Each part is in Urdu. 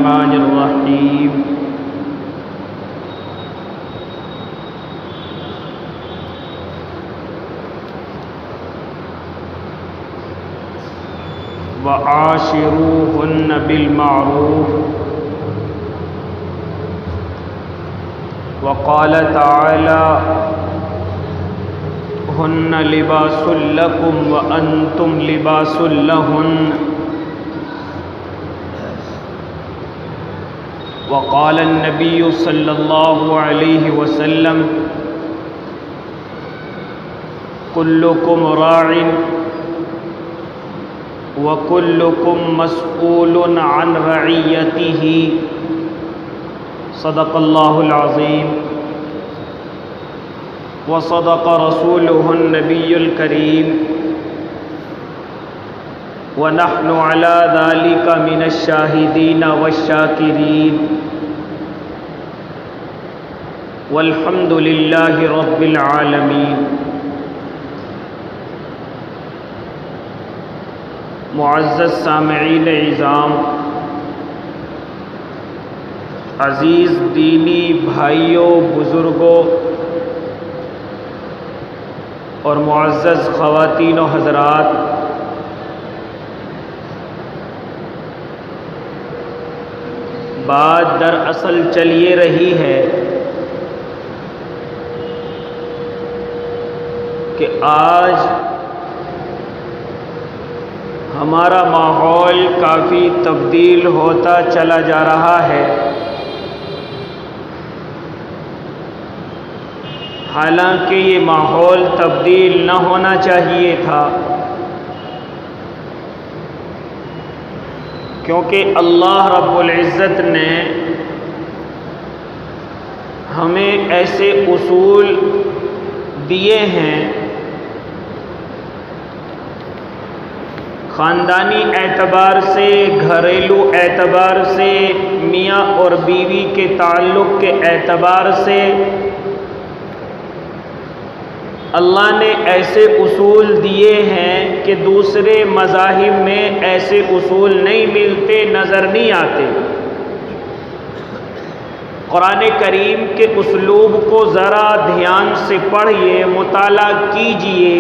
الرحمن الرحیم وعاشروهن بالمعروف وقال تعالى هن لباس لكم وأنتم لباس لهن وقال النبي صلى الله عليه وسلم كلكم راع وكلكم مسؤول عن رعيته صدق الله العظيم وصدق رسوله النبي الكريم ونحن على ذلك من الشاهدين والشاكرين والحمد لله رب العالمين. معزز سامعین اعظام، عزیز دینی بھائیوں، بزرگوں اور معزز خواتین و حضرات، بات دراصل چل یہ رہی ہے کہ آج ہمارا ماحول کافی تبدیل ہوتا چلا جا رہا ہے. حالانکہ یہ ماحول تبدیل نہ ہونا چاہیے تھا، کیونکہ اللہ رب العزت نے ہمیں ایسے اصول دیے ہیں، خاندانی اعتبار سے، گھریلو اعتبار سے، میاں اور بیوی کے تعلق کے اعتبار سے اللہ نے ایسے اصول دیے ہیں کہ دوسرے مذاہب میں ایسے اصول نہیں ملتے، نظر نہیں آتے. قرآن کریم کے اسلوب کو ذرا دھیان سے پڑھیے، مطالعہ کیجئے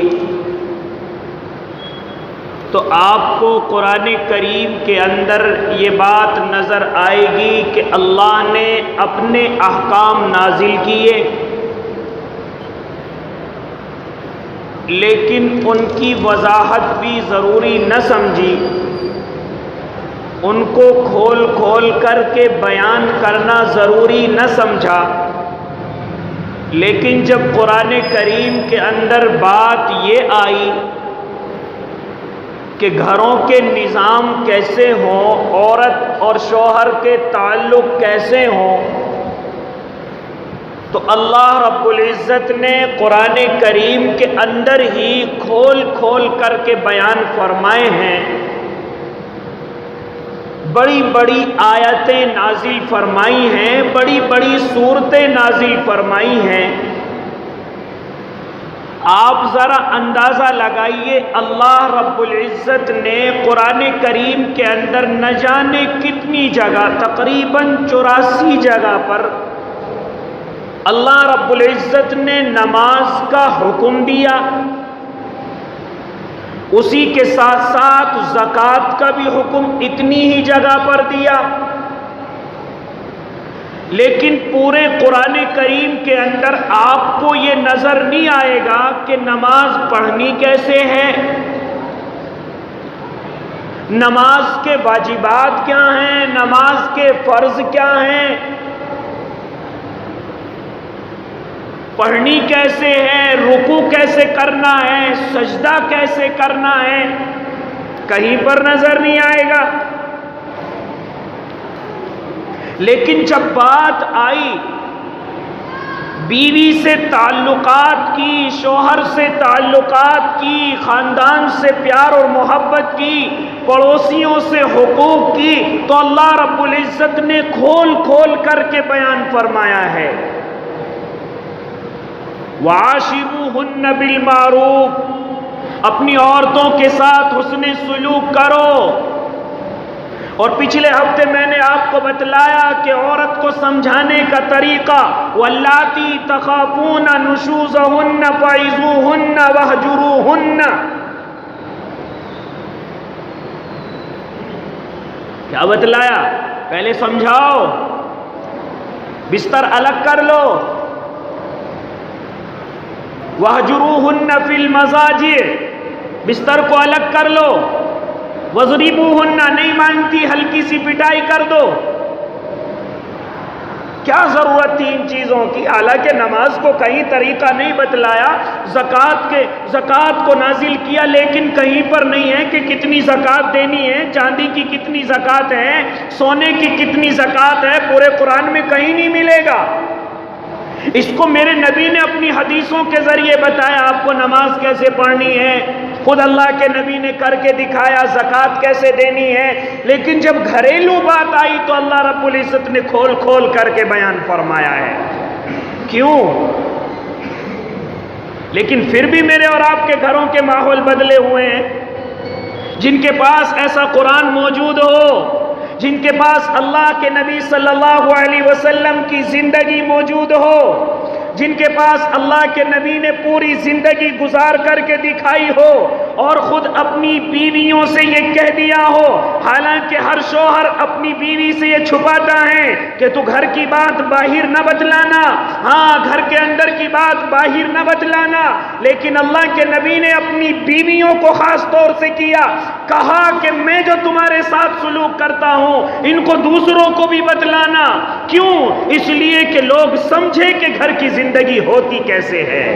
تو آپ کو قرآن کریم کے اندر یہ بات نظر آئے گی کہ اللہ نے اپنے احکام نازل کیے، لیکن ان کی وضاحت بھی ضروری نہ سمجھی، ان کو کھول کھول کر کے بیان کرنا ضروری نہ سمجھا. لیکن جب قرآن کریم کے اندر بات یہ آئی کہ گھروں کے نظام کیسے ہوں، عورت اور شوہر کے تعلق کیسے ہوں، تو اللہ رب العزت نے قرآن کریم کے اندر ہی کھول کھول کر کے بیان فرمائے ہیں. بڑی بڑی آیتیں نازل فرمائی ہیں، بڑی بڑی صورتیں نازل فرمائی ہیں. آپ ذرا اندازہ لگائیے، اللہ رب العزت نے قرآن کریم کے اندر نہ جانے کتنی جگہ، تقریباً 84 جگہ پر اللہ رب العزت نے نماز کا حکم دیا، اسی کے ساتھ ساتھ زکوٰۃ کا بھی حکم اتنی ہی جگہ پر دیا. لیکن پورے قرآن کریم کے اندر آپ کو یہ نظر نہیں آئے گا کہ نماز پڑھنی کیسے ہے، نماز کے واجبات کیا ہیں، نماز کے فرض کیا ہیں، پڑھنی کیسے ہے، رکوع کیسے کرنا ہے، سجدہ کیسے کرنا ہے، کہیں پر نظر نہیں آئے گا. لیکن جب بات آئی بیوی سے تعلقات کی، شوہر سے تعلقات کی، خاندان سے پیار اور محبت کی، پڑوسیوں سے حقوق کی، تو اللہ رب العزت نے کھول کھول کر کے بیان فرمایا ہے. وَعَاشِرُوهُنَّ بِالْمَعْرُوفِ، اپنی عورتوں کے ساتھ حسن سلوک کرو. اور پچھلے ہفتے میں نے آپ کو بتلایا کہ عورت کو سمجھانے کا طریقہ واللاتی تخافون نشوزہن فعظوہن واہجروہن، کیا بتلایا؟ پہلے سمجھاؤ، بستر الگ کر لو، واہجروہن فی المضاجع، بستر کو الگ کر لو، وَضْرِبُوهُنَّ، نہیں مانتی ہلکی سی پٹائی کر دو۔ کیا ضرورت تھی ان چیزوں کی؟ حالانکہ نماز کو کہیں طریقہ نہیں بتلایا، زکوٰۃ کو نازل کیا، لیکن کہیں پر نہیں ہے کہ کتنی زکوٰۃ دینی ہے، چاندی کی کتنی زکوٰۃ ہے، سونے کی کتنی زکوٰۃ ہے، پورے قرآن میں کہیں نہیں ملے گا۔ اس کو میرے نبی نے اپنی حدیثوں کے ذریعے بتایا، آپ کو نماز کیسے پڑھنی ہے، خود اللہ کے نبی نے کر کے دکھایا، زکوٰۃ کیسے دینی ہے، لیکن جب گھریلو بات آئی تو اللہ رب العزت نے کھول کھول کر کے بیان فرمایا ہے۔ کیوں؟ لیکن پھر بھی میرے اور آپ کے گھروں کے ماحول بدلے ہوئے ہیں۔ جن کے پاس ایسا قرآن موجود ہو، جن کے پاس اللہ کے نبی صلی اللہ علیہ وسلم کی زندگی موجود ہو، جن کے پاس اللہ کے نبی نے پوری زندگی گزار کر کے دکھائی ہو اور خود اپنی بیویوں سے یہ کہہ دیا ہو، حالانکہ ہر شوہر اپنی بیوی سے یہ چھپاتا ہے کہ تو گھر کی بات باہر نہ بتلانا، ہاں گھر کے اندر کی بات باہر نہ بتلانا، لیکن اللہ کے نبی نے اپنی بیویوں کو خاص طور سے کہا کہ میں جو تمہارے ساتھ سلوک کرتا ہوں ان کو دوسروں کو بھی بتلانا۔ کیوں؟ اس لیے کہ لوگ سمجھے کہ گھر کی زندگی ہوتی کیسے ہے۔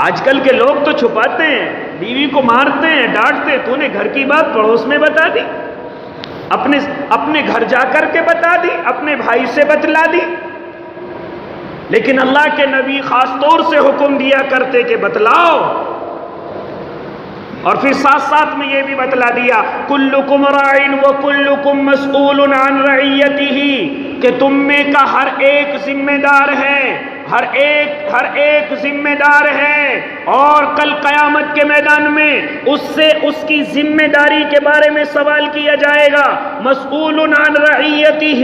آج کل کے لوگ تو چھپاتے ہیں، بیوی کو مارتے ہیں، ڈانٹتے ہیں، تو نے گھر کی بات پڑوس میں بتا دی، اپنے گھر جا کر کے بتا دی، اپنے بھائی سے بتلا دی، لیکن اللہ کے نبی خاص طور سے حکم دیا کرتے کہ بتلاؤ، اور پھر ساتھ ساتھ میں یہ بھی بتلا دیا کلکم راعٍ وکلکم مسئول عن رعیتہ، کہ تم میں کا ہر ایک ذمہ دار ہے، ہر ایک ذمہ دار ہے، اور کل قیامت کے میدان میں اس سے اس کی ذمہ داری کے بارے میں سوال کیا جائے گا۔ مسئول عن رعیتہ،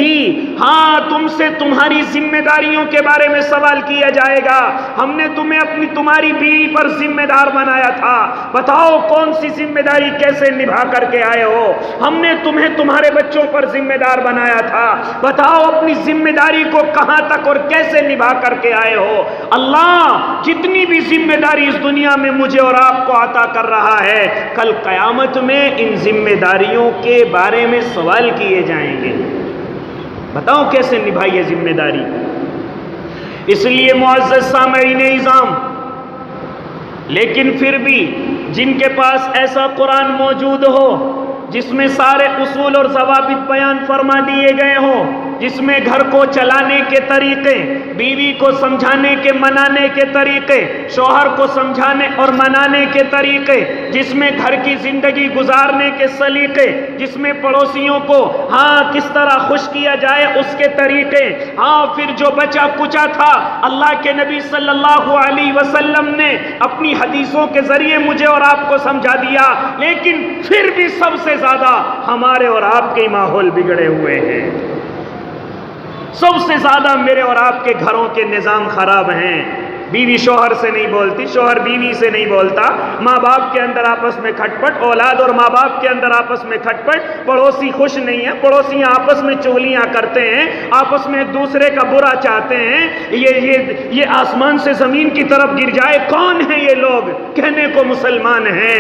ہاں تم سے تمہاری ذمہ داریوں کے بارے میں سوال کیا جائے گا۔ ہم نے تمہیں تمہاری بیوی پر ذمہ دار بنایا تھا، بتاؤ کون سی ذمہ داری کیسے نبھا کر کے آئے ہو؟ ہم نے تمہیں تمہارے بچوں پر ذمہ دار بنایا تھا، بتاؤ اپنی ذمہ داری کو کہاں تک اور کیسے نبھا کر کے آئے ہو؟ اللہ جتنی بھی ذمہ داری اس دنیا میں مجھے اور آپ کو عطا کر رہا ہے، کل قیامت میں ان ذمہ داریوں کے بارے میں سوال کیے جائیں گے، بتاؤ کیسے نبھائی یہ ذمہ داری۔ اس لیے معزز سامعین اعظام، لیکن پھر بھی جن کے پاس ایسا قرآن موجود ہو جس میں سارے اصول اور ضوابط بیان فرما دیے گئے ہوں، جس میں گھر کو چلانے کے طریقے، بیوی کو سمجھانے کے منانے کے طریقے، شوہر کو سمجھانے اور منانے کے طریقے، جس میں گھر کی زندگی گزارنے کے سلیقے، جس میں پڑوسیوں کو کس طرح خوش کیا جائے اس کے طریقے، پھر جو بچا کچا تھا اللہ کے نبی صلی اللہ علیہ وسلم نے اپنی حدیثوں کے ذریعے مجھے اور آپ کو سمجھا دیا، لیکن پھر بھی سب سے زیادہ ہمارے اور آپ کے ماحول بگڑے ہوئے ہیں، سب سے زیادہ میرے اور آپ کے گھروں کے نظام خراب ہیں۔ بیوی شوہر سے نہیں بولتی، شوہر بیوی سے نہیں بولتا، ماں باپ کے اندر آپس میں کھٹ پٹ، اولاد اور ماں باپ کے اندر آپس میں کھٹ پٹ، پڑوسی خوش نہیں ہیں، پڑوسیاں آپس میں چغلیاں کرتے ہیں، آپس میں ایک دوسرے کا برا چاہتے ہیں، یہ آسمان سے زمین کی طرف گر جائے، کون ہیں یہ لوگ؟ کہنے کو مسلمان ہیں،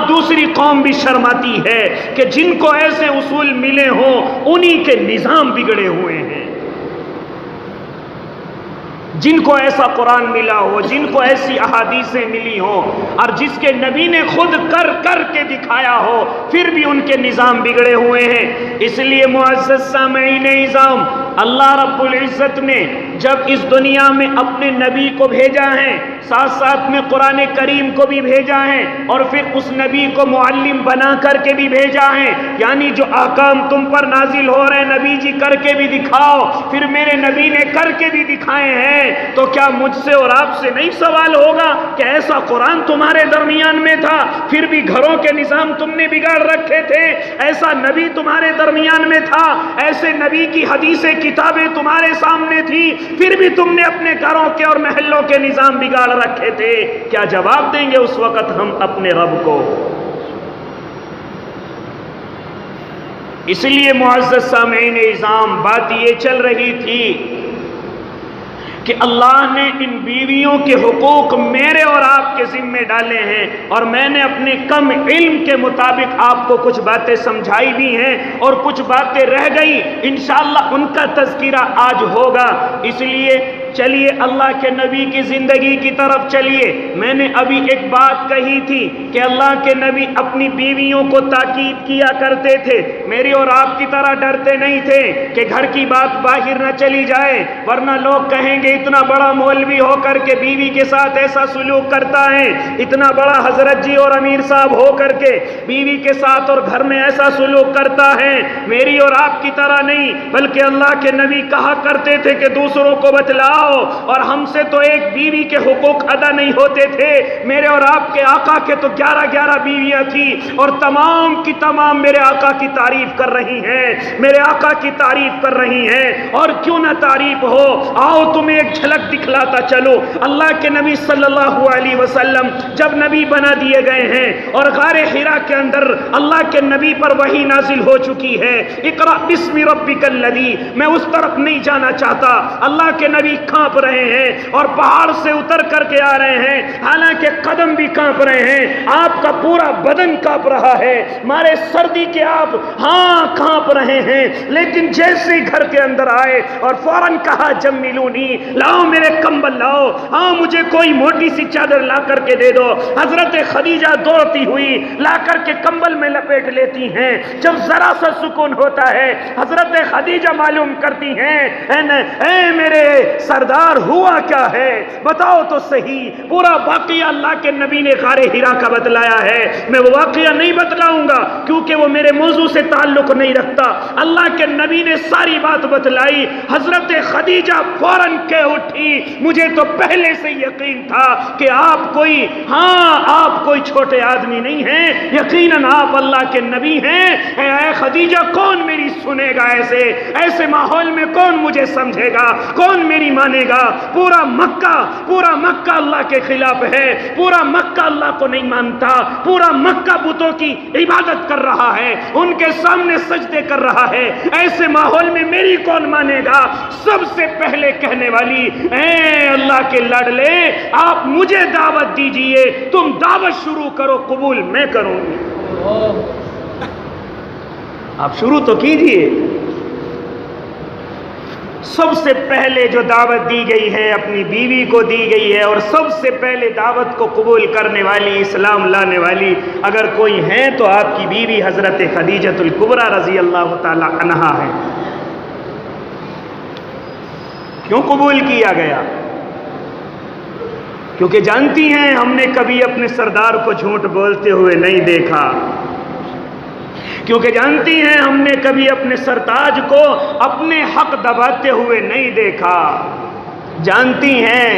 دوسری قوم بھی شرماتی ہے کہ جن کو ایسے اصول ملے ہوں انہی کے نظام بگڑے ہوئے ہیں، جن کو ایسا قرآن ملا ہو، جن کو ایسی احادیثیں ملی ہوں، اور جس کے نبی نے خود کر کے دکھایا ہو، پھر بھی ان کے نظام بگڑے ہوئے ہیں۔ اس لیے معزز سامعین اعظام، اللہ رب العزت نے جب اس دنیا میں اپنے نبی کو بھیجا ہے، ساتھ ساتھ میں قرآن کریم کو بھی بھیجا ہے، اور پھر اس نبی کو معلم بنا کر کے بھی بھیجا ہے، یعنی جو احکام تم پر نازل ہو رہے ہیں نبی جی کر کے بھی دکھاؤ، پھر میرے نبی نے کر کے بھی دکھائے ہیں، تو کیا مجھ سے اور آپ سے نہیں سوال ہوگا کہ ایسا قرآن تمہارے درمیان میں تھا، پھر بھی گھروں کے نظام تم نے بگاڑ رکھے تھے، ایسا نبی تمہارے درمیان میں تھا، ایسے نبی کی حدیثیں کتابیں تمہارے سامنے تھی، پھر بھی تم نے اپنے گھروں کے اور محلوں کے نظام بگاڑ رکھے تھے؟ کیا جواب دیں گے اس وقت ہم اپنے رب کو؟ اس لیے معزز سامعین اعظام، بات یہ چل رہی تھی کہ اللہ نے ان بیویوں کے حقوق میرے اور آپ کے ذمے ڈالے ہیں، اور میں نے اپنے کم علم کے مطابق آپ کو کچھ باتیں سمجھائی بھی ہیں، اور کچھ باتیں رہ گئی، انشاءاللہ ان کا تذکرہ آج ہوگا۔ اس لیے چلیے اللہ کے نبی کی زندگی کی طرف چلیے۔ میں نے ابھی ایک بات کہی تھی کہ اللہ کے نبی اپنی بیویوں کو تاکید کیا کرتے تھے، میری اور آپ کی طرح ڈرتے نہیں تھے کہ گھر کی بات باہر نہ چلی جائے، ورنہ لوگ کہیں گے اتنا بڑا مولوی ہو کر کے بیوی کے ساتھ ایسا سلوک کرتا ہے، اتنا بڑا حضرت جی اور امیر صاحب ہو کر کے بیوی کے ساتھ اور گھر میں ایسا سلوک کرتا ہے۔ میری اور آپ کی طرح نہیں، بلکہ اللہ کے نبی کہا کرتے تھے کہ دوسروں کو بتلاؤ، اور ہم سے تو ایک بیوی کے حقوق ادا نہیں ہوتے تھے، میرے اور آپ کے آقا کے تو 11 بیویاں تھیں، اور تمام کی تمام میرے آقا کی تعریف کر رہی ہیں، میرے آقا کی تعریف کر رہی ہیں، اور کیوں نہ تعریف ہو، آؤ تمہیں ایک جھلک دکھلاتا چلو۔ اللہ کے نبی صلی اللہ علیہ وسلم جب نبی بنا دیے گئے ہیں اور غار حرا کے اندر اللہ کے نبی پر وحی نازل ہو چکی ہے، اقرأ بسم ربک الذی، میں اس طرف نہیں جانا چاہتا، اللہ کے نبی کانپ رہے ہیں اور پہاڑ سے اتر کر کے آ رہے ہیں، حالانکہ قدم بھی کانپ رہے ہیں، آپ کا پورا بدن کانپ رہا ہے، مارے سردی کے آپ کانپ رہے ہیں، لیکن جیسے ہی گھر کے اندر آئے اور فوراً کہا جملونی، لاؤ میرے کمبل لاؤ، مجھے کوئی موٹی سی چادر لا کر کے دے دو۔ حضرت خدیجہ دوڑتی ہوئی لا کر کے کمبل میں لپیٹ لیتی ہیں، جب ذرا سا سکون ہوتا ہے حضرت خدیجہ معلوم کرتی ہیں، اے میرے سردار ہوا کیا ہے، بتاؤ تو صحیح۔ پورا واقعہ اللہ کے نبی نے غار حرا کا بتلایا ہے، میں وہ واقعہ نہیں بتلاؤں گا کیونکہ وہ میرے موضوع سے تعلق نہیں رکھتا، اللہ کے نبی نے ساری بات بتلائی۔ حضرت خدیجہ فوراً کہہ اٹھی، مجھے تو پہلے سے یقین تھا کہ آپ کوئی چھوٹے آدمی نہیں ہیں، یقیناً آپ اللہ کے نبی ہیں۔ اے خدیجہ، کون میری سنے گا؟ ایسے ماحول میں کون مجھے سمجھے گا، کون میری مانے گا؟ پورا مکہ اللہ کے خلاف ہے، پورا مکہ اللہ کو نہیں مانتا، پورا مکہ بتوں کی عبادت کر رہا ہے، ان کے سامنے سجدے کر رہا ہے، ایسے ماحول میں میری کون مانے گا؟ سب سے پہلے کہنے والی، اے اللہ کے لاڈلے، آپ مجھے دعوت دیجئے، تم دعوت شروع کرو، قبول میں کروں گی۔ آپ شروع تو کیجئے۔ سب سے پہلے جو دعوت دی گئی ہے اپنی بیوی کو دی گئی ہے، اور سب سے پہلے دعوت کو قبول کرنے والی، اسلام لانے والی اگر کوئی ہے تو آپ کی بیوی حضرت خدیجہ الکبریٰ رضی اللہ تعالی عنہا ہے۔ کیوں قبول کیا گیا؟ کیونکہ جانتی ہیں ہم نے کبھی اپنے سردار کو جھوٹ بولتے ہوئے نہیں دیکھا، کیونکہ جانتی ہیں ہم نے کبھی اپنے سرتاج کو اپنے حق دباتے ہوئے نہیں دیکھا، جانتی ہیں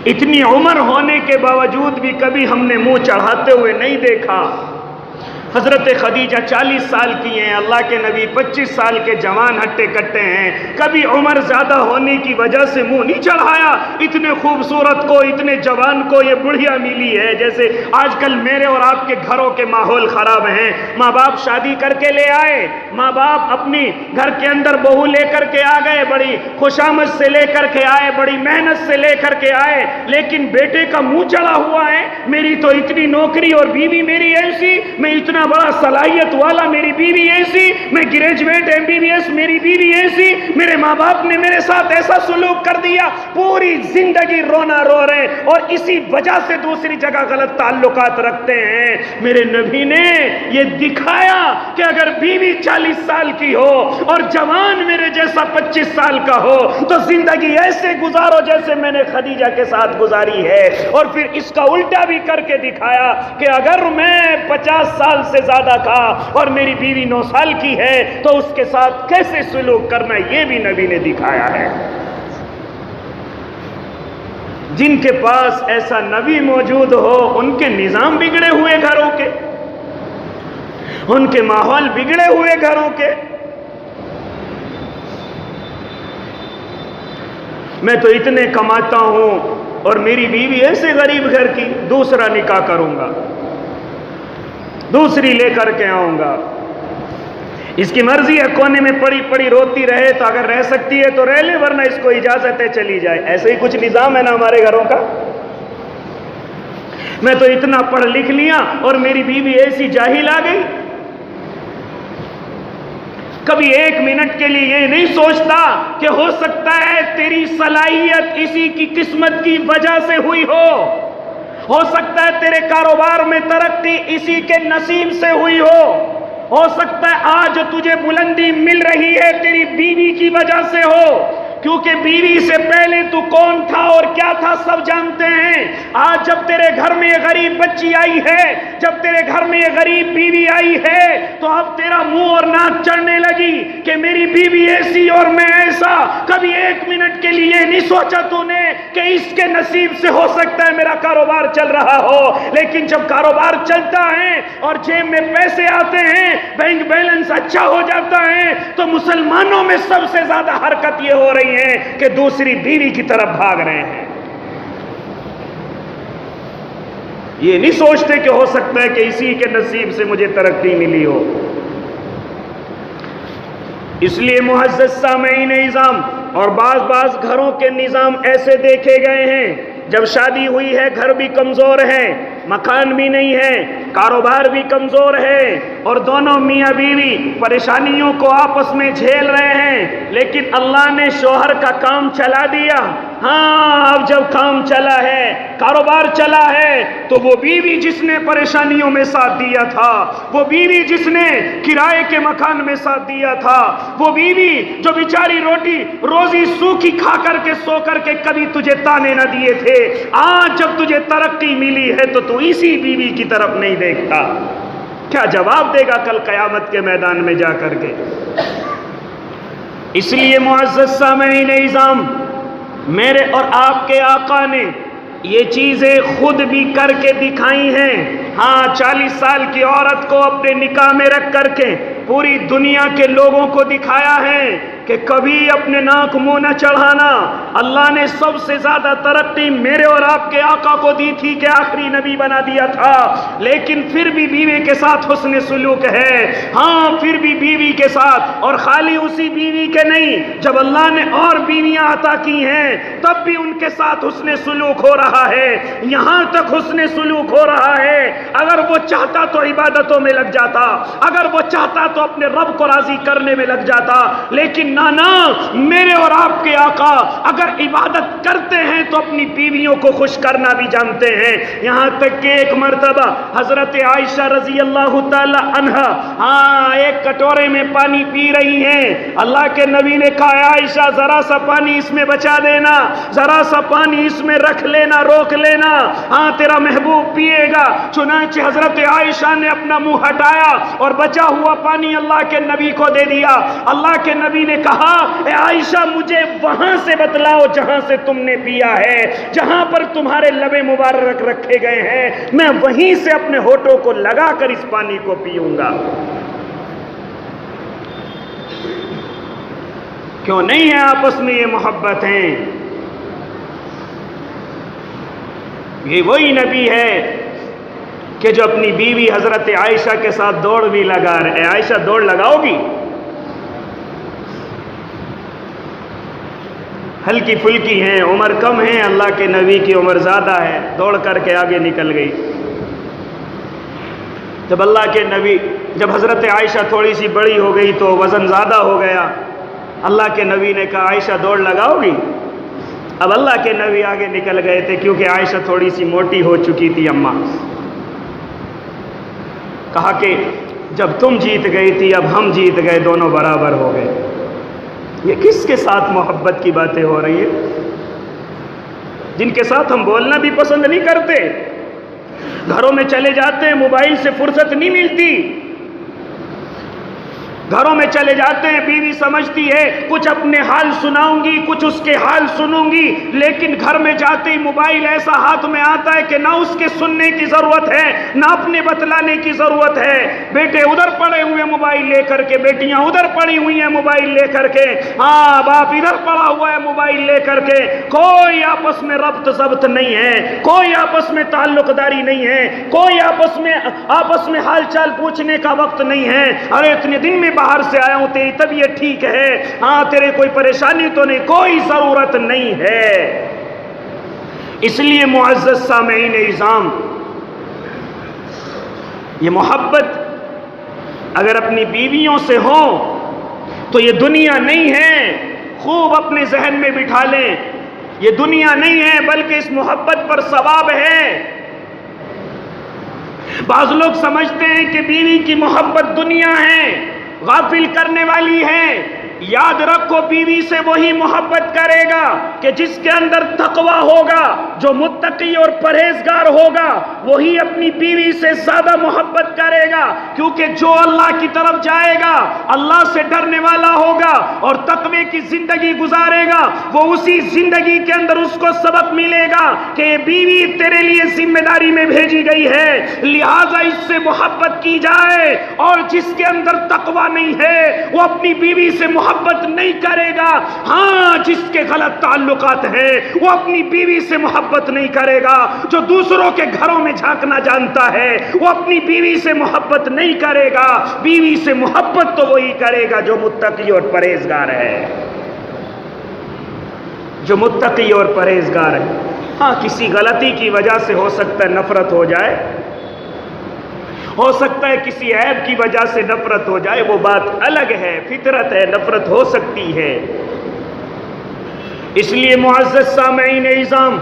اتنی عمر ہونے کے باوجود بھی کبھی ہم نے منہ چڑھاتے ہوئے نہیں دیکھا۔ حضرت خدیجہ 40 سال کی ہیں، اللہ کے نبی 25 سال کے جوان ہٹے کٹے ہیں، کبھی عمر زیادہ ہونے کی وجہ سے منہ نہیں چڑھایا۔ اتنے خوبصورت کو، اتنے جوان کو یہ بڑھیا ملی ہے، جیسے آج کل میرے اور آپ کے گھروں کے ماحول خراب ہیں، ماں باپ شادی کر کے لے آئے، ماں باپ اپنی گھر کے اندر بہو لے کر کے آ گئے، بڑی خوشامد سے لے کر کے آئے، بڑی محنت سے لے کر کے آئے، لیکن بیٹے کا منہ چڑھا ہوا ہے، میری تو اتنی نوکری اور بیوی میری ایسی، میں اتنا بڑا صلاحیت والا میری بیوی ایسی، میں گریجویٹ MBBS میری بیوی ایسی، میرے ماں باپ نے میرے ساتھ ایسا سلوک کر دیا، پوری زندگی رونا رو رہے ہیں اور اسی وجہ سے دوسری جگہ غلط تعلقات رکھتے ہیں۔ میرے نبی نے یہ دکھایا کہ اگر بیوی 40 سال کی ہو اور جوان میرے جیسا 25 سال کا ہو تو زندگی ایسے گزارو جیسے میں نے خدیجہ کے ساتھ گزاری ہے، اور پھر اس کا الٹا بھی کر کے دکھایا کہ اگر میں 50 سال سے زیادہ کا اور میری بیوی 9 سال کی ہے تو اس کے ساتھ کیسے سلوک کرنا، یہ بھی نبی نے دکھایا ہے۔ جن کے پاس ایسا نبی موجود ہو ان کے نظام بگڑے ہوئے گھروں کے، ان کے ماحول بگڑے ہوئے گھروں کے۔ میں تو اتنے کماتا ہوں اور میری بیوی ایسے غریب گھر کی، دوسرا نکاح کروں گا، دوسری لے کر کے آؤں گا، اس کی مرضی ہے کونے میں پڑی پڑی روتی رہے تو اگر رہ سکتی ہے تو رہ لے ورنہ اس کو اجازت ہے چلی جائے۔ ایسے ہی کچھ نظام ہے نا ہمارے گھروں کا۔ میں تو اتنا پڑھ لکھ لیا اور میری بیوی ایسی جاہل آ گئی۔ کبھی 1 منٹ کے لیے یہ نہیں سوچتا کہ ہو سکتا ہے تیری صلاحیت اسی کی قسمت کی وجہ سے ہوئی ہو سکتا ہے تیرے کاروبار میں ترقی اسی کے نصیب سے ہوئی ہو سکتا ہے آج تجھے بلندی مل رہی ہے تیری بیوی کی وجہ سے ہو، کیونکہ بیوی سے پہلے تو کون تھا اور کیا تھا سب جانتے ہیں۔ آج جب تیرے گھر میں یہ غریب بچی آئی ہے، جب تیرے گھر میں یہ غریب بیوی آئی ہے تو اب تیرا منہ اور ناک چڑھنے لگی کہ میری بیوی ایسی اور میں ایسا۔ کبھی 1 منٹ کے لیے نہیں سوچا تو نے کہ اس کے نصیب سے ہو سکتا ہے میرا کاروبار چل رہا ہو، لیکن جب کاروبار چلتا ہے اور جیب میں پیسے آتے ہیں، بینک بیلنس اچھا ہو جاتا ہے تو مسلمانوں میں سب سے زیادہ حرکت یہ ہو رہی ہے کہ دوسری بیوی کی طرف بھاگ رہے ہیں۔ یہ نہیں سوچتے کہ ہو سکتا ہے کہ اسی کے نصیب سے مجھے ترقی ملی ہو۔ اس لیے معزز سامعین نظام اور بعض گھروں کے نظام ایسے دیکھے گئے ہیں، جب شادی ہوئی ہے گھر بھی کمزور ہے، مکان بھی نہیں ہے، کاروبار بھی کمزور ہے اور دونوں میاں بیوی پریشانیوں کو آپس میں جھیل رہے ہیں، لیکن اللہ نے شوہر کا کام چلا دیا۔ ہاں اب جب کام چلا ہے، کاروبار چلا ہے، تو وہ بیوی جس نے پریشانیوں میں ساتھ دیا تھا، وہ بیوی جس نے کرائے کے مکان میں ساتھ دیا تھا، وہ بیوی جو بیچاری روٹی روزی سوکھی کھا کر کے سو کر کے کبھی تجھے تانے نہ دیے تھے، آج جب تجھے ترقی ملی ہے تو اسی بیوی کی طرف نہیں دیکھتا۔ کیا جواب دے گا کل قیامت کے میدان میں جا کر کے؟ اس لیے معزز سامعین نظام، میرے اور آپ کے آقا نے یہ چیزیں خود بھی کر کے دکھائی ہیں۔ ہاں 40 سال کی عورت کو اپنے نکاح میں رکھ کر کے پوری دنیا کے لوگوں کو دکھایا ہے کہ کبھی اپنے ناک منہ نہ چڑھانا۔ اللہ نے سب سے زیادہ ترقی میرے اور آپ کے آقا کو دی تھی کہ آخری نبی بنا دیا تھا، لیکن پھر بھی بیوی کے ساتھ حسن سلوک ہے۔ ہاں پھر بھی بیوی کے ساتھ، اور خالی اسی بیوی کے نہیں، جب اللہ نے اور بیویاں عطا کی ہیں تب بھی ان کے ساتھ حسن سلوک ہو رہا ہے، یہاں تک حسن سلوک ہو رہا ہے اگر وہ چاہتا تو عبادتوں میں لگ جاتا، اگر وہ چاہتا تو اپنے رب کو راضی کرنے میں لگ جاتا، لیکن نانا میرے اور آپ کے آقا اگر عبادت کرتے ہیں تو اپنی بیویوں کو خوش کرنا بھی جانتے ہیں۔ یہاں تک کہ ایک مرتبہ حضرت عائشہ رضی اللہ تعالی عنہا ایک کٹورے میں پانی پی رہی ہیں، اللہ کے نبی نے کہا عائشہ ذرا سا پانی اس میں بچا دینا، ذرا سا پانی اس میں رکھ لینا، روک لینا، تیرا محبوب پیے گا۔ چنانچہ حضرت عائشہ نے اپنا منہ ہٹایا اور بچا ہوا پانی اللہ کے نبی کو دے دیا۔ اللہ کے نبی نے کہا اے عائشہ مجھے وہاں سے بتلاؤ جہاں سے تم نے پیا ہے، جہاں پر تمہارے لب مبارک رکھے گئے ہیں، میں وہیں سے اپنے ہونٹوں کو لگا کر اس پانی کو پیوں گا۔ کیوں نہیں ہے آپس میں یہ محبت ہیں؟ یہ وہی نبی ہے کہ جو اپنی بیوی حضرت عائشہ کے ساتھ دوڑ بھی لگا رہے۔ عائشہ دوڑ لگاؤ گی؟ ہلکی پھلکی ہیں، عمر کم ہے، اللہ کے نبی کی عمر زیادہ ہے، دوڑ کر کے آگے نکل گئی۔ جب اللہ کے نبی، جب حضرت عائشہ تھوڑی سی بڑی ہو گئی تو وزن زیادہ ہو گیا، اللہ کے نبی نے کہا عائشہ دوڑ لگاؤ گی؟ اب اللہ کے نبی آگے نکل گئے تھے کیونکہ عائشہ تھوڑی سی موٹی ہو چکی تھی اماں۔ کہا کہ جب تم جیت گئی تھی اب ہم جیت گئے، دونوں برابر ہو گئے۔ یہ کس کے ساتھ محبت کی باتیں ہو رہی ہیں؟ جن کے ساتھ ہم بولنا بھی پسند نہیں کرتے، گھروں میں چلے جاتے ہیں موبائل سے فرصت نہیں ملتی، گھروں میں چلے جاتے ہیں بیوی سمجھتی ہے کچھ اپنے حال سناؤں گی کچھ اس کے حال سنوں گی، لیکن گھر میں جاتے ہی موبائل ایسا ہاتھ میں آتا ہے کہ نہ اس کے سننے کی ضرورت ہے نہ اپنے بتلانے کی ضرورت ہے۔ بیٹے ادھر پڑے ہوئے موبائل لے کر کے، بیٹیاں ادھر پڑی ہوئی ہیں موبائل لے کر کے، ہاں باپ ادھر پڑا ہوا ہے موبائل لے کر کے، کوئی آپس میں ربط ضبط نہیں ہے، کوئی آپس میں تعلق داری نہیں ہے، کوئی آپس میں حال چال پوچھنے کا وقت نہیں ہے۔ ارے اتنے دن میں باہر سے آیا ہوں، تیری طبیعت ٹھیک ہے؟ ہاں تیرے کوئی پریشانی تو نہیں؟ کوئی ضرورت نہیں ہے۔ اس لیے معزز سامعین اعظام، یہ محبت اگر اپنی بیویوں سے ہو تو یہ دنیا نہیں ہے، خوب اپنے ذہن میں بٹھا لیں، یہ دنیا نہیں ہے بلکہ اس محبت پر ثواب ہے۔ بعض لوگ سمجھتے ہیں کہ بیوی کی محبت دنیا ہے، غافل کرنے والی ہے۔ یاد رکھو بیوی سے وہی محبت کرے گا کہ جس کے اندر تقوی ہوگا، جو متقی اور پرہیزگار ہوگا وہی اپنی بیوی سے زیادہ محبت کرے گا، کیونکہ جو اللہ کی طرف جائے گا، اللہ سے ڈرنے والا ہوگا اور تقوی کی زندگی گزارے گا، وہ اسی زندگی کے اندر اس کو سبق ملے گا کہ یہ بیوی تیرے لیے ذمہ داری میں بھیجی گئی ہے، لہٰذا اس سے محبت کی جائے، اور جس کے اندر تقوی نہیں ہے وہ اپنی بیوی سے محبت نہیں کرے گا۔ ہاں جس کے غلط تعلقات ہیں وہ اپنی بیوی سے محبت نہیں کرے گا، جو دوسروں کے گھروں میں جھانکنا جانتا ہے وہ اپنی بیوی سے محبت نہیں کرے گا۔ بیوی سے محبت تو وہی کرے گا جو متقی اور پرہیزگار ہے، جو متقی اور پرہیزگار ہے۔ ہاں کسی غلطی کی وجہ سے ہو سکتا ہے نفرت ہو جائے، ہو سکتا ہے کسی عیب کی وجہ سے نفرت ہو جائے، وہ بات الگ ہے، فطرت ہے، نفرت ہو سکتی ہے۔ اس لیے معزز سامعین اعظام،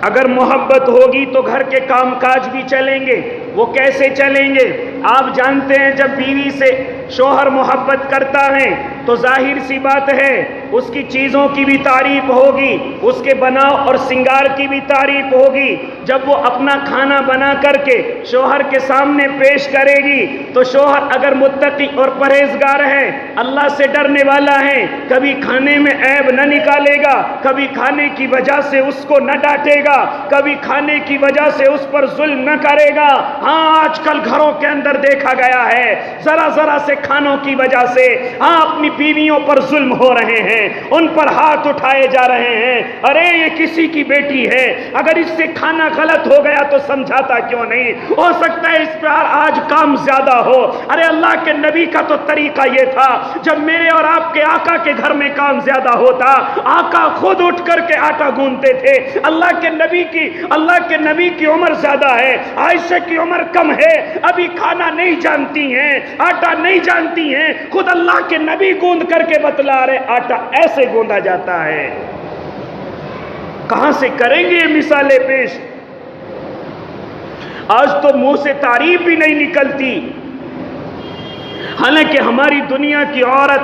اگر محبت ہوگی تو گھر کے کام کاج بھی چلیں گے۔ وہ کیسے چلیں گے؟ آپ جانتے ہیں جب بیوی سے شوہر محبت کرتا ہے تو ظاہر سی بات ہے اس کی چیزوں کی بھی تعریف ہوگی، اس کے بناؤ اور سنگار کی بھی تعریف ہوگی۔ جب وہ اپنا کھانا بنا کر کے شوہر کے سامنے پیش کرے گی تو شوہر اگر متقی اور پرہیزگار ہے، اللہ سے ڈرنے والا ہے، کبھی کھانے میں عیب نہ نکالے گا، کبھی کھانے کی وجہ سے اس کو نہ ڈانٹے گا، کبھی کھانے کی وجہ سے اس پر ظلم نہ کرے گا۔ ہاں آج کل گھروں کے اندر دیکھا گیا ہے ذرا ذرا سے کھانوں کی وجہ سے ہاں اپنی بیویوں پر ظلم ہو رہے ہیں، ان پر ہاتھ اٹھائے جا رہے ہیں۔ ارے یہ کسی کی بیٹی ہے، اگر اس سے کھانا غلط ہو گیا تو سمجھاتا کیوں نہیں؟ ہو سکتا ہے اس پر آج کام زیادہ ہو۔ ارے اللہ کے نبی کا تو طریقہ یہ تھا، جب میرے اور آپ کے آقا کے گھر میں کام زیادہ ہوتا آقا خود اٹھ کر کے آٹا گوندتے تھے۔ اللہ کے نبی کی عمر زیادہ ہے، عائشہ کی عمر کم ہے، ابھی کھانا نہیں جانتی ہیں، آٹا نہیں جانتی ہیں، خود اللہ کے نبی گوند کر کے بتلا رہے آٹا ایسے گوندا جاتا ہے۔ کہاں سے کریں گے یہ مثالیں پیش؟ آج تو منہ سے تعریف بھی نہیں نکلتی، حالانکہ ہماری دنیا کی عورت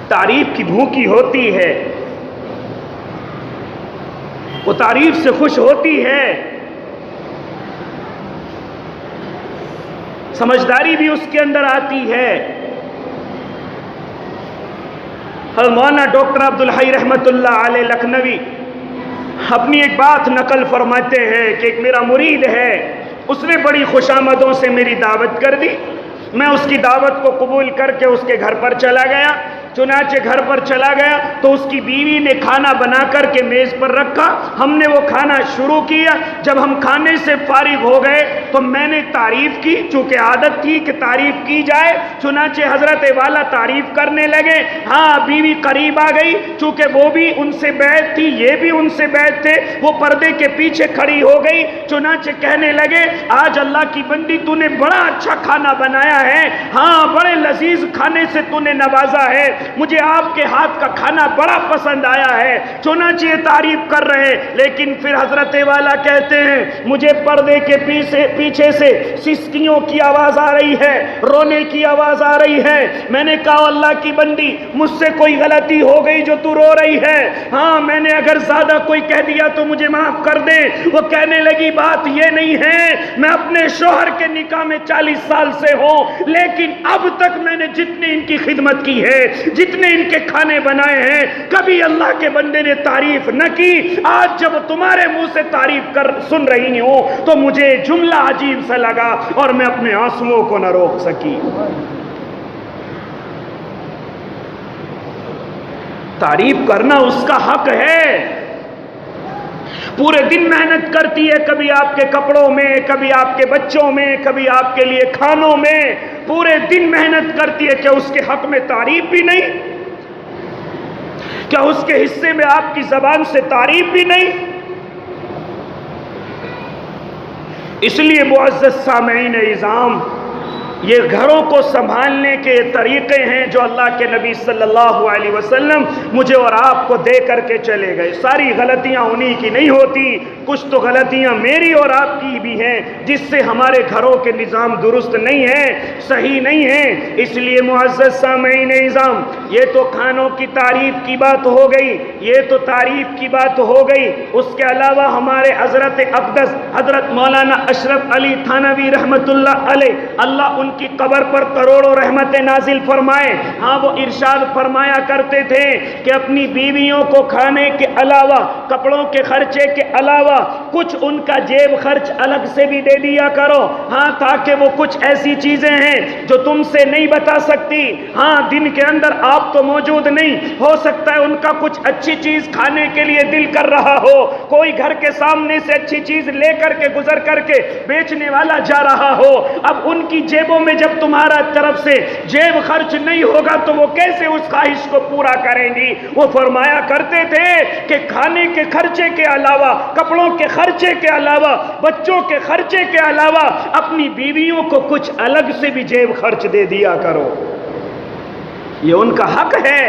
تعریف کی بھوکی ہوتی ہے، وہ تعریف سے خوش ہوتی ہے، سمجھداری بھی اس کے اندر آتی ہے۔ حضرت مولانا ڈاکٹر عبدالحی رحمت اللہ علیہ لکھنوی اپنی ایک بات نقل فرماتے ہیں کہ ایک میرا مرید ہے، اس نے بڑی خوشامدوں سے میری دعوت کر دی، میں اس کی دعوت کو قبول کر کے اس کے گھر پر چلا گیا۔ چنانچہ گھر پر چلا گیا تو اس کی بیوی نے کھانا بنا کر کے میز پر رکھا، ہم نے وہ کھانا شروع کیا۔ جب ہم کھانے سے فارغ ہو گئے تو میں نے تعریف کی، چونکہ عادت تھی کہ تعریف کی جائے، چنانچہ حضرت والا تعریف کرنے لگے۔ ہاں، بیوی قریب آ گئی، چونکہ وہ بھی ان سے بیعت تھی، یہ بھی ان سے بیعت تھے، وہ پردے کے پیچھے کھڑی ہو گئی۔ چنانچہ کہنے لگے آج اللہ کی بندی تو نے بڑا اچھا کھانا بنایا ہے، ہاں بڑے لذیذ کھانے سے تو نے نوازا ہے، مجھے آپ کے ہاتھ کا کھانا بڑا پسند آیا ہے۔ چنانچہ یہ تعریف کر رہے، لیکن پھر حضرت والا کہتے ہیں مجھے پردے کے پیچھے سے سسکیوں کی آواز آ رہی ہے، رونے کی آواز آ رہی ہے۔ میں نے کہا اللہ کی بندی مجھ سے کوئی غلطی ہو گئی جو تو رو رہی ہے، ہاں میں نے اگر زیادہ کوئی کہہ دیا تو مجھے معاف کر دے۔ وہ کہنے لگی بات یہ نہیں ہے، میں اپنے شوہر کے نکاح میں 40 سال سے ہوں، لیکن اب تک میں نے جتنے ان کی خدمت کی ہے، جتنے ان کے کھانے بنائے ہیں، کبھی اللہ کے بندے نے تعریف نہ کی۔ آج جب تمہارے منہ سے تعریف سن رہی ہوں تو مجھے جملہ عجیب سا لگا اور میں اپنے آنسوؤں کو نہ روک سکی۔ تعریف کرنا اس کا حق ہے۔ پورے دن محنت کرتی ہے، کبھی آپ کے کپڑوں میں، کبھی آپ کے بچوں میں، کبھی آپ کے لیے کھانوں میں، پورے دن محنت کرتی ہے، کیا اس کے حق میں تعریف بھی نہیں؟ کیا اس کے حصے میں آپ کی زبان سے تعریف بھی نہیں؟ اس لیے معزز سامعین اعظام، یہ گھروں کو سنبھالنے کے طریقے ہیں جو اللہ کے نبی صلی اللہ علیہ وسلم مجھے اور آپ کو دے کر کے چلے گئے۔ ساری غلطیاں انہی کی نہیں ہوتی، کچھ تو غلطیاں میری اور آپ کی بھی ہیں، جس سے ہمارے گھروں کے نظام درست نہیں ہیں، صحیح نہیں ہیں۔ اس لیے معزز سامعین اعظام، یہ تو کھانوں کی تعریف کی بات ہو گئی، یہ تو تعریف کی بات ہو گئی۔ اس کے علاوہ ہمارے حضرت اقدس حضرت مولانا اشرف علی تھانوی رحمت اللہ علیہ، اللہ ان کی قبر پر کروڑوں رحمتیں نازل فرمائے، ہاں وہ ارشاد فرمایا کرتے تھے کہ اپنی بیویوں کو کھانے کے علاوہ، کپڑوں کے خرچے کے علاوہ کچھ ان کا جیب خرچ الگ سے بھی دے دیا کرو، ہاں تاکہ وہ کچھ ایسی چیزیں ہیں جو تم سے نہیں بتا سکتی، ہاں دن کے اندر آپ تو موجود نہیں، ہو سکتا ہے ان کا کچھ اچھی چیز کھانے کے لیے دل کر رہا ہو، کوئی گھر کے سامنے سے اچھی چیز لے کر کے گزر کر کے بیچنے والا جا رہا ہو، اب ان کی جیبوں میں جب تمہارا طرف سے جیب خرچ نہیں ہوگا تو وہ کیسے اس خواہش کو پورا کریں گی؟ وہ فرمایا کرتے تھے کہ کھانے کے خرچے کے علاوہ، کپڑوں کے خرچے کے علاوہ، بچوں کے خرچے کے علاوہ اپنی بیویوں کو کچھ الگ سے بھی جیب خرچ دے دیا کرو، یہ ان کا حق ہے۔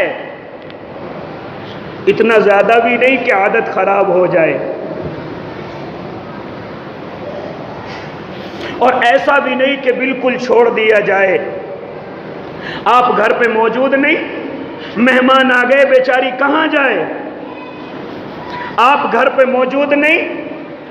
اتنا زیادہ بھی نہیں کہ عادت خراب ہو جائے، اور ایسا بھی نہیں کہ بالکل چھوڑ دیا جائے۔ آپ گھر پہ موجود نہیں، مہمان آ گئے، بیچاری کہاں جائے؟ آپ گھر پہ موجود نہیں،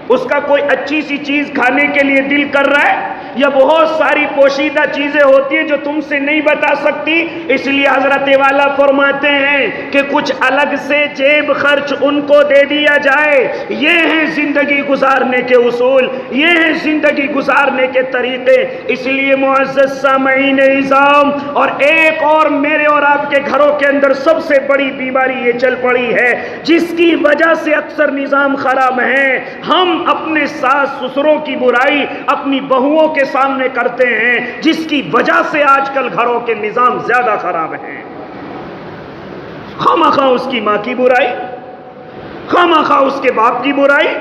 اس کا کوئی اچھی سی چیز کھانے کے لیے دل کر رہا ہے، یا بہت ساری پوشیدہ چیزیں ہوتی ہیں جو تم سے نہیں بتا سکتی، اس لیے حضرت والا فرماتے ہیں کہ کچھ الگ سے جیب خرچ ان کو دے دیا جائے۔ یہ ہیں زندگی گزارنے کے اصول، یہ ہیں زندگی گزارنے کے طریقے۔ اس لیے معزز سامعین اعظام، اور ایک اور میرے اور آپ کے گھروں کے اندر سب سے بڑی بیماری یہ چل پڑی ہے، جس کی وجہ سے اکثر نظام خراب ہیں، ہم اپنے ساس سسروں کی برائی اپنی بہوؤں کے سامنے کرتے ہیں، جس کی وجہ سے آج کل گھروں کے نظام زیادہ خراب ہیں۔ خواہ اس کی ماں کی برائی، خواہ اس کے باپ کی برائی،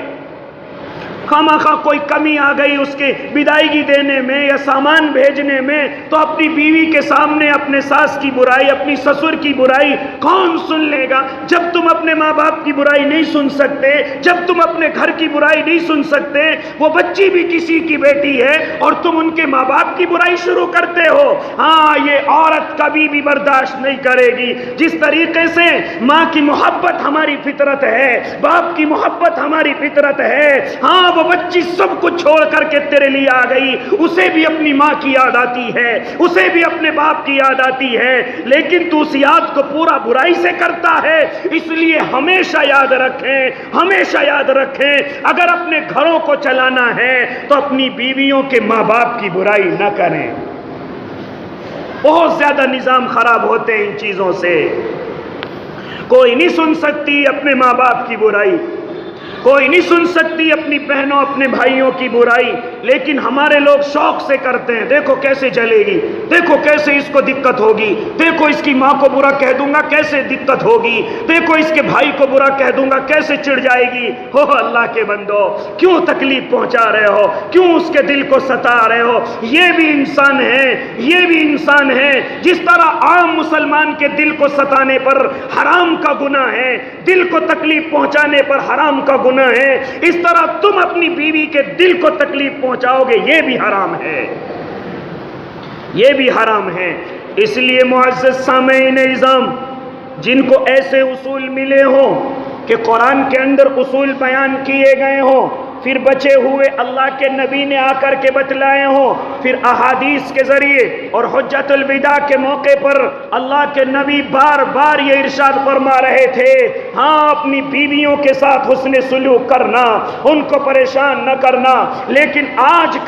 خواہ کوئی کمی آ گئی اس کے بدائیگی دینے میں یا سامان بھیجنے میں تو اپنی بیوی کے سامنے اپنے ساس کی برائی، اپنی سسر کی برائی کون سن لے گا؟ جب تم اپنے ماں باپ کی برائی نہیں سن سکتے، جب تم اپنے گھر کی برائی نہیں سن سکتے، وہ بچی بھی کسی کی بیٹی ہے اور تم ان کے ماں باپ کی برائی شروع کرتے ہو، ہاں یہ عورت کبھی بھی برداشت نہیں کرے گی۔ جس طریقے سے ماں کی محبت ہماری فطرت ہے، باپ کی محبت ہماری فطرت ہے، ہاں وہ بچی سب کچھ چھوڑ کر کے تیرے لیے آ گئی، اسے بھی اپنی ماں کی یاد آتی ہے، اسے بھی اپنے باپ کی یاد آتی ہے، لیکن تو اس یاد کو پورا برائی سے کرتا ہے۔ اس لیے ہمیشہ یاد رکھیں، ہمیشہ یاد رکھیں، اگر اپنے گھروں کو چلانا ہے تو اپنی بیویوں کے ماں باپ کی برائی نہ کریں۔ بہت زیادہ نظام خراب ہوتے ہیں ان چیزوں سے۔ کوئی نہیں سن سکتی اپنے ماں باپ کی برائی، کوئی نہیں سن سکتی اپنی بہنوں اپنے بھائیوں کی برائی، لیکن ہمارے لوگ شوق سے کرتے ہیں۔ دیکھو کیسے جلے گی، دیکھو کیسے اس کو دقت ہوگی، دیکھو اس کی ماں کو برا کہہ دوں گا کیسے دقت ہوگی، دیکھو اس کے بھائی کو برا کہہ دوں گا کیسے چڑ جائے گی۔ ہو اللہ کے بندو، کیوں تکلیف پہنچا رہے ہو، کیوں اس کے دل کو ستا رہے ہو؟ یہ بھی انسان ہے، یہ بھی انسان ہے۔ جس طرح عام مسلمان کے دل کو ستانے پر حرام کا گناہ ہے، دل کو تکلیف پہنچانے پر حرام کا گناہ ہے، اس طرح تم اپنی بیوی کے دل کو تکلیف پہنچاؤ گے، یہ بھی حرام ہے، یہ بھی حرام ہے۔ اس لیے معزز سامعین نظام، جن کو ایسے اصول ملے ہوں کہ قرآن کے اندر اصول بیان کیے گئے ہوں، پھر بچے ہوئے اللہ کے نبی نے آ کر کے بتلائے ہوں، پھر احادیث کے ذریعے اور حجت الوداع کے موقع پر اللہ کے نبی بار بار یہ ارشاد فرما رہے تھے، ہاں اپنی بیویوں کے ساتھ حسن سلوک کرنا، ان کو پریشان نہ کرنا۔ لیکن آج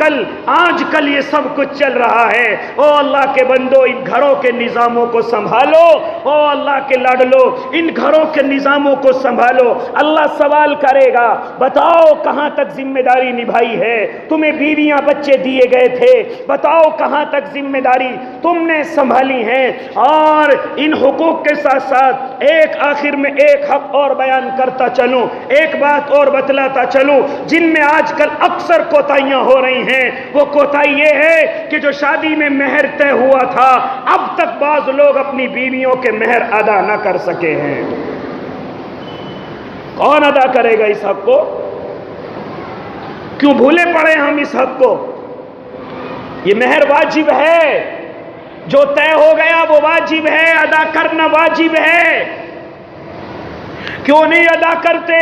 کل یہ سب کچھ چل رہا ہے۔ او اللہ کے بندو، ان گھروں کے نظاموں کو سنبھالو، او اللہ کے لاڈلو، ان گھروں کے نظاموں کو سنبھالو۔ اللہ سوال کرے گا، بتاؤ کہاں تک ذمہ داری نبھائی ہے؟ تمہیں بیویاں بچے دیے گئے تھے، بتاؤ کہاں تک ذمہ داری تم نے سنبھالی ہے؟ اور ان حقوق کے ساتھ ساتھ ایک آخر میں ایک حق اور بیان کرتا چلوں، ایک بات اور بتلاتا چلوں، جن میں آج کل اکثر کوتاہیاں ہو رہی ہیں۔ وہ کوتاہی یہ ہے کہ جو شادی میں مہر طے ہوا تھا، اب تک بعض لوگ اپنی بیویوں کے مہر ادا نہ کر سکے ہیں۔ کون ادا کرے گا اس حق کو؟ کیوں بھولے پڑے ہم اس حق کو؟ یہ مہر واجب ہے، جو طے ہو گیا وہ واجب ہے، ادا کرنا واجب ہے۔ کیوں نہیں ادا کرتے؟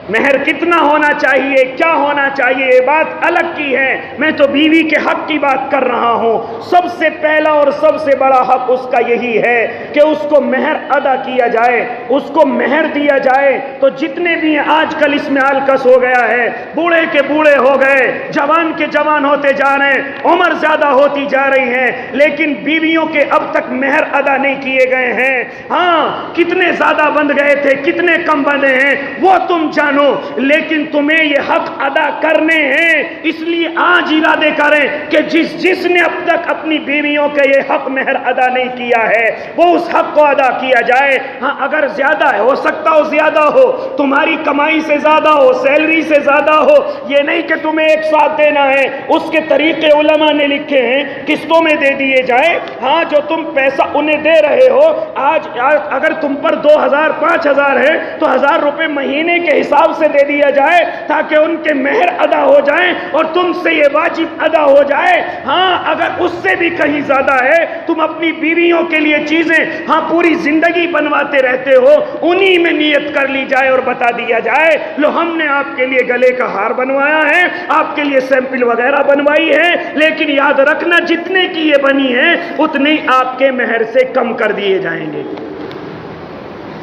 مہر کتنا ہونا چاہیے، کیا ہونا چاہیے، یہ بات الگ کی ہے۔ میں تو بیوی کے حق کی بات کر رہا ہوں۔ سب سے پہلا اور سب سے بڑا حق اس کا یہی ہے کہ اس کو مہر ادا کیا جائے، اس کو مہر دیا جائے۔ تو جتنے بھی ہیں آج کل اس میں آلکس ہو گیا ہے، بوڑھے کے بوڑھے ہو گئے، جوان کے جوان ہوتے جا رہے ہیں، عمر زیادہ ہوتی جا رہی ہے، لیکن بیویوں کے اب تک مہر ادا نہیں کیے گئے ہیں۔ ہاں کتنے زیادہ بند گئے تھے، کتنے کم بندے ہیں وہ تم جانو، لیکن تمہیں یہ حق ادا کرنے ہیں۔ اس لیے آج ارادے کریں کہ جس نے اب تک اپنی بیویوں کا یہ حق مہر ادا نہیں کیا ہے، وہ اس حق کو ادا کیا جائے۔ ہاں اگر زیادہ ہے، ہو سکتا ہو زیادہ ہو، تمہاری کمائی سے زیادہ ہو، سیلری سے زیادہ ہو، یہ نہیں کہ تمہیں ایک ساتھ دینا ہے، اس کے طریقے علماء نے لکھے ہیں، قسطوں میں دے دیے جائے۔ ہاں جو تم پیسہ انہیں دے رہے ہو، آج اگر تم پر 2000 5000 ہے تو 1000 روپے مہینے کے حساب سے دے دیا جائے تاکہ ان کے مہر ادا ہو جائیں اور تم سے یہ واجب ادا ہو جائے۔ ہاں اگر اس سے بھی کہیں زیادہ ہے، تم اپنی بیویوں کے لیے چیزیں ہاں پوری زندگی بنواتے رہتے ہو، انہی میں نیت کر لی جائے اور بتا دیا جائے، لو ہم نے آپ کے لیے گلے کا ہار بنوایا ہے، آپ کے لیے سیمپل وغیرہ بنوائی ہے، لیکن یاد رکھنا جتنے کی یہ بنی ہے اتنے آپ کے مہر سے کم کر دیے جائیں گے۔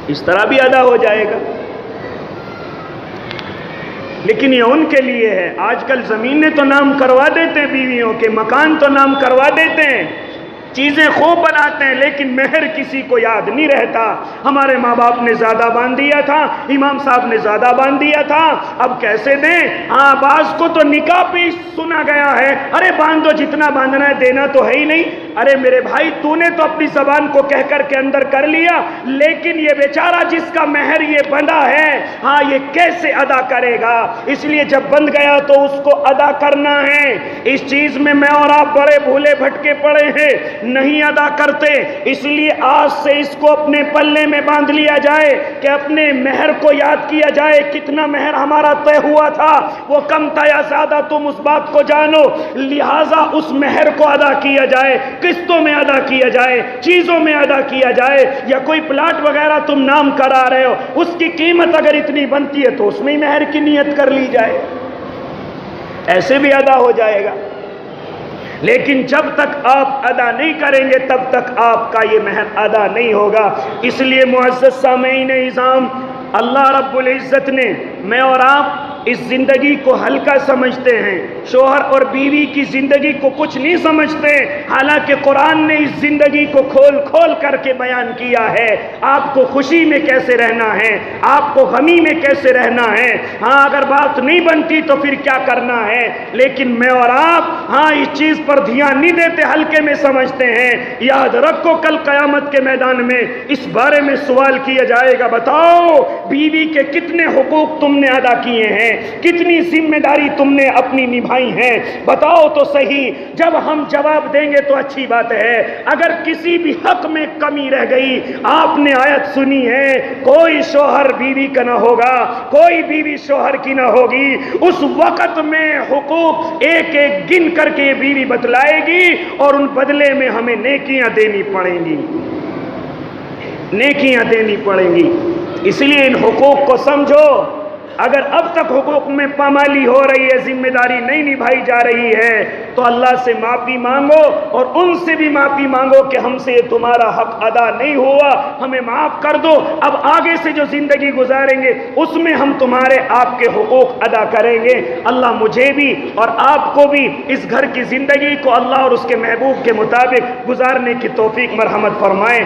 اس طرح بھی ادا ہو جائے گا۔ لیکن یہ ان کے لیے ہے۔ آج کل زمینیں تو نام کروا دیتے ہیں، بیویوں کے مکان تو نام کروا دیتے ہیں، چیزیں خوب بناتے ہیں، لیکن مہر کسی کو یاد نہیں رہتا۔ ہمارے ماں باپ نے زیادہ باندھ دیا تھا، امام صاحب نے زیادہ باندھ دیا تھا، اب کیسے دیں؟ ہاں بعض کو تو نکاح پہ سنا گیا ہے، ارے باندھ دو جتنا باندھنا ہے، دینا تو ہے ہی نہیں۔ ارے میرے بھائی تو نے تو اپنی زبان کو کہہ کر کے اندر کر لیا، لیکن یہ بیچارہ جس کا مہر یہ بندہ ہے، ہاں یہ کیسے ادا کرے گا؟ اس لیے جب بند گیا تو اس کو ادا کرنا ہے۔ اس چیز میں میں اور آپ بڑے بھولے بھٹکے پڑے ہیں، نہیں ادا کرتے۔ اس لیے آج سے اس کو اپنے پلے میں باندھ لیا جائے کہ اپنے مہر کو یاد کیا جائے، کتنا مہر ہمارا طے ہوا تھا، وہ کم تھا یا زیادہ تم اس بات کو جانو، لہٰذا اس مہر کو ادا کیا جائے، قسطوں میں ادا کیا جائے، چیزوں میں ادا کیا جائے۔ یا کوئی پلاٹ وغیرہ تم نام کرا رہے ہو، اس کی قیمت اگر اتنی بنتی ہے تو اس میں مہر کی نیت کر لی جائے، ایسے بھی ادا ہو جائے گا۔ لیکن جب تک آپ ادا نہیں کریں گے تب تک آپ کا یہ مہر ادا نہیں ہوگا۔ اس لیے معزز سامعین اعظام، اللہ رب العزت نے میں اور آپ اس زندگی کو ہلکا سمجھتے ہیں، شوہر اور بیوی کی زندگی کو کچھ نہیں سمجھتے، حالانکہ قرآن نے اس زندگی کو کھول کھول کر کے بیان کیا ہے۔ آپ کو خوشی میں کیسے رہنا ہے، آپ کو غمی میں کیسے رہنا ہے، ہاں اگر بات نہیں بنتی تو پھر کیا کرنا ہے، لیکن میں اور آپ ہاں اس چیز پر دھیان نہیں دیتے، ہلکے میں سمجھتے ہیں۔ یاد رکھو کل قیامت کے میدان میں اس بارے میں سوال کیا جائے گا، بتاؤ بیوی کے کتنے حقوق تم نے ادا کیے ہیں، کتنی ذمہ داری تم نے اپنی نبھائی ہیں، بتاؤ تو صحیح۔ جب ہم جواب دیں گے تو اچھی بات ہے، اگر کسی بھی حق میں کمی رہ گئی، آپ نے آیت سنی ہے کوئی شوہر بیوی کا نہ ہوگا، کوئی بیوی شوہر کی نہ ہوگی، اس وقت میں حقوق ایک ایک گن کر کے بیوی بتلائے گی اور ان بدلے میں ہمیں نیکیاں دینی پڑیں گی، نیکیاں دینی پڑیں گی۔ اس لیے ان حقوق کو سمجھو۔ اگر اب تک حقوق میں پامالی ہو رہی ہے، ذمہ داری نہیں نبھائی جا رہی ہے، تو اللہ سے معافی مانگو اور ان سے بھی معافی مانگو کہ ہم سے تمہارا حق ادا نہیں ہوا، ہمیں معاف کر دو، اب آگے سے جو زندگی گزاریں گے اس میں ہم تمہارے آپ کے حقوق ادا کریں گے۔ اللہ مجھے بھی اور آپ کو بھی اس گھر کی زندگی کو اللہ اور اس کے محبوب کے مطابق گزارنے کی توفیق مرحمت فرمائے۔